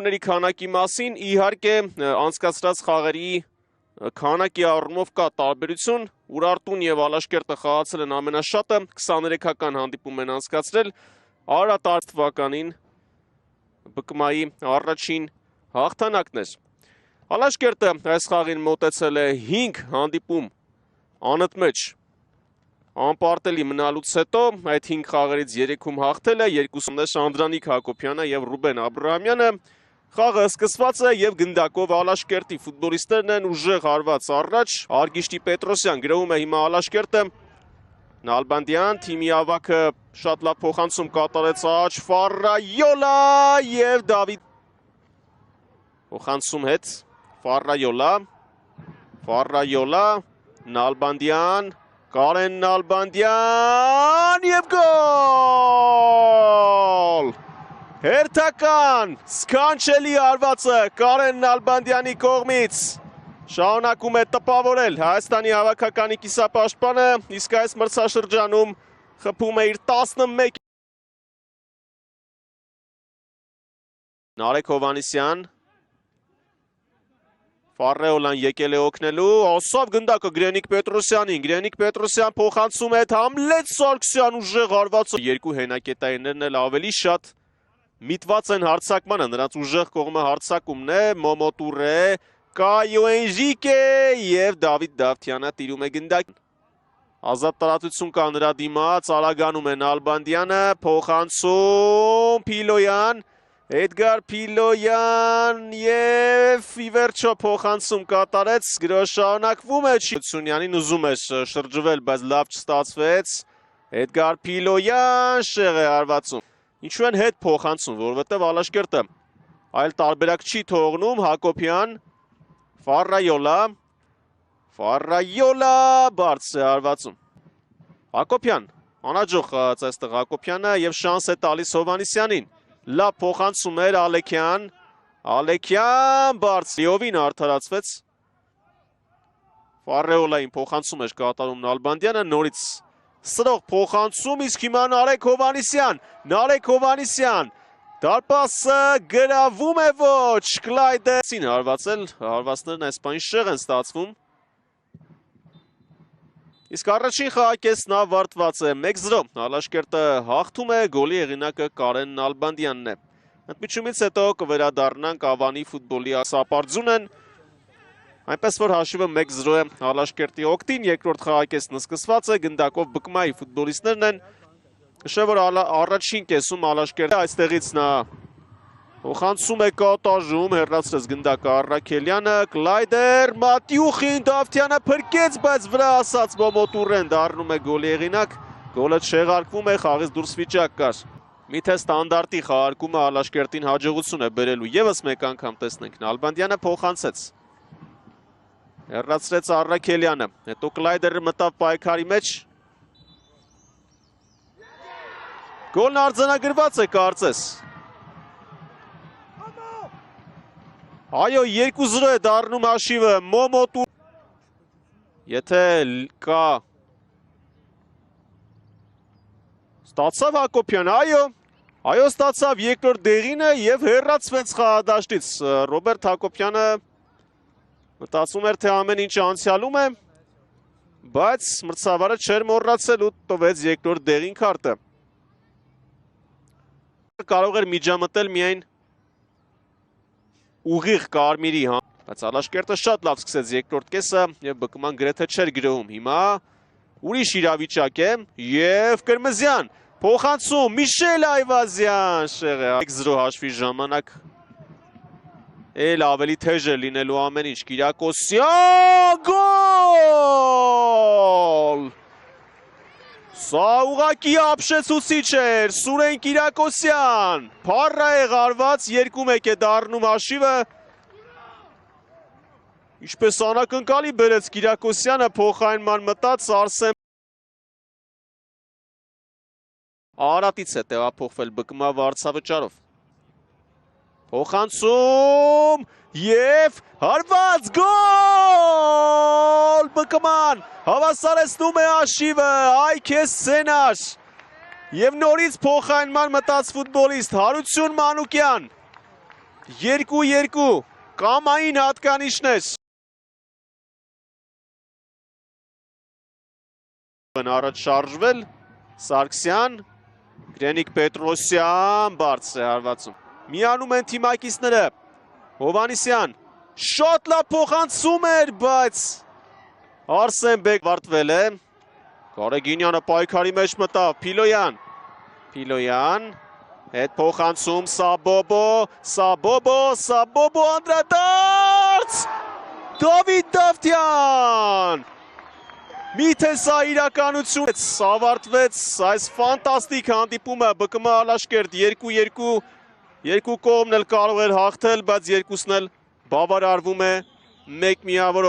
Ների քանակի մասին իհարկե անցկացրած խաղերի քանակի առումով կա տարբերություն։ Ուրարտուն եւ Ալաշկերտը խաղացել են ամենաշատը, 23-ական հանդիպում են անցկացրել։ Արարատ թվականին ԲԿՄ-ի առաջին հաղթանակն էր։ Ալաշկերտը այս խաղին մոտեցել է 5 հանդիպում անընդմեջ անպարտելի մնալուց հետո այդ 5 խաղերից 3-ում հաղթել է, 2-ում Անդրանիկ Հակոբյանը եւ Ռուբեն Աբրահամյանը։ Խաղը սկսված է եւ գնդակով Ալաշկերտի ֆուտբոլիստներն են ուժեղ հարված առաջ։ Արգիշտի Պետրոսյան գրավում է հիմա Ալաշկերտը։ Նալբանդյան թիմի ավակը շատ լավ փոխանցում կատարեց աջ Ֆարրայոլա եւ Դավիթ փոխանցում հետ Ֆարրայոլա Նալբանդյան Կարեն Նալբանդյան եւ գոլ! Հերթական սքանչելի արվածը Կարեն Նալբանդյանի կողմից շարունակում է տպավորել Հայաստանի հավաքականի կիսապաշտպանը, իսկ այս մրցաշրջանում խփում է իր 11 Նարեկ Հովանիսյան Ֆարրեոլան եկել է օգնելու, ասավ գնդակը Գրենիկ Պետրոսյանին, Գրենիկ Պետրոսյան փոխանցում է Համլետ Սարգսյան ուժեղ արվածը, երկու հենակետայիններն էլ ավելի շատ միտված են հարցակմանը, նրանց ուժեղ կողմը հարցակումն է, Մոմոտուրե, Կայո Էնժիկե եւ Դավիթ Դավթյանը տիրում է գնդակ։ Ազատ տարածություն կա նրա դիմաց, արագանում է Նալբանդյանը, փոխանցում Փիլոյան, Էդգար Փիլոյան եւ իվերջո փոխանցում կատարեց, շարունակվում է Սյունյանին ուզում է շրջվել, բայց լավ չստացվեց։ Էդգար Փիլոյան շեղ է հարվածում։ Ինչու են հետ փոխանցում, որովհետև Ալաշկերտը այլ տարբերակ չի թողնում, Հակոբյան, Ֆարրայոլա բարձ է հարվածում։ Հակոբյան, անաջող այստեղ Հակոբյանը եւ շանս է տալիս Հովանիսյանին։ Լավ փոխանցում էր Ալեքյան բարձ Լիովին արդարացվեց։ Ֆարրայոլային փոխանցում էր կատարում Նալբանդյանը, նորից սրող փոխանցում, իսկ հիմա Նարեկ Հովանիսյան, դարպասը գրավում է ոչ, Կլայդը հարվածել, հարվածներն այս պայն շեղ են ստացվում։ Իսկ առաջին խաղակեսն ավարտված է 1-0, Ալաշկերտը հաղթում է, գոլի հեղինակը Կարեն Նալբանդյանն է։ Ընդմիջումից հետո կվերադառնանք Ավանի ֆուտբոլի սապարձուն են, այնպես որ հաշիվը 1-0 է Ալաշկերտի օգտին, երկրորդ խաղակեսն սկսված է, գնդակով ԲԿՄ-ի ֆուտբոլիստներն են։ Հիշեմ, որ առաջին կեսում Ալաշկերտը այստեղից նա փոխանցում է կատաժում, հեռացրեց գնդակը Առաքելյանը, Կլայդեր, Մատյուխին, Դավթյանը փրկեց, բայց վրա ասած Մոմոտուրեն դառնում է գոլի հեղինակ, գոլը չեղարկվում է, խաղից դուրս վիճակ կար։ Միթե ստանդարտի խաղարկումը Ալաշկերտին հաջողություն է բերելու, եւս մեկ անգամ տեսնենք, Նալբանդյանը փոխանցեց։ Հեռացրեց Առաքելյանը, հետո Կլայդերը մտավ պայքարի մեջ։ Գոլն արձանագրված է կարծես։ Այո, 2-0 է դառնում հաշիվը, Մոմոտու։ Եթե կա ստացավ Հակոբյան, այո ստացավ երկրորդ դեղինը եւ հեռացվեց խաղադաշտից։ Ռոբերտ Հակոբյանը մտածում էր, թե ամեն ինչ անցյալում է, բայց մրցավարը չէր մոռացել ու տվեց երկրորդ դեղին քարտը։ Կարող էր միջամտել միայն ուղիղ կարմիրի, բայց Ալաշկերտը շատ լավ սկսեց երկրորդ կեսը եւ ԲԿՄ-ն գրեթե չէր գրավում։ Հիմա ուրիշ իրավիճակ է եւ Կրմզյան փոխանցում Միշել Այվազյան շեղ է 1-0 հաշվի ժամանակ էլ ավելի թեժ է լինելու ամեն ինչ Կիրակոսյան գոլ Սա ուղղակի ապշեցուցիչ էր Սուրեն Կիրակոսյան Փառա է գարված 2-1 է դառնում հաշիվը Ինչպես անակնկալի բերեց Կիրակոսյանը փոխարինման մտած Արսեն Արարատից է տեղափոխվել ԲԿՄ վարձավճարով Փոխանցում եւ հարված գոլ ԲԿՄ-ն հավասարեցնում է հաշիվը այ քեզ սցենար եւ նորից փոխարինման մտած ֆուտբոլիստ Հարություն Մանուկյան 2-2 կամային հատկանիշներ։ Առաջ շարժվել Սարգսյան, Գրենիկ Պետրոսյան, բարձր է հարվածում։ Միանում են թիմակիցները, Հովանիսյան, շատ լավ փոխանցում էր, բայց Արսեն Բեկ վարտվել է։ Կարեգինյանը պայքարի մեջ մտավ, Փիլոյան, հետ փոխանցում Սաբոբո անդրադարձ, Դավիթ Դավթյան։ Միթե սա իրականություն ավարտվեց այս ֆանտաստիկ հանդիպումը ԲԿՄ Ալաշկերտ 2-2 երկու կողմն էլ կարող էր հաղթել, բայց երկուսն էլ բավարարվում է մեկ միավորով։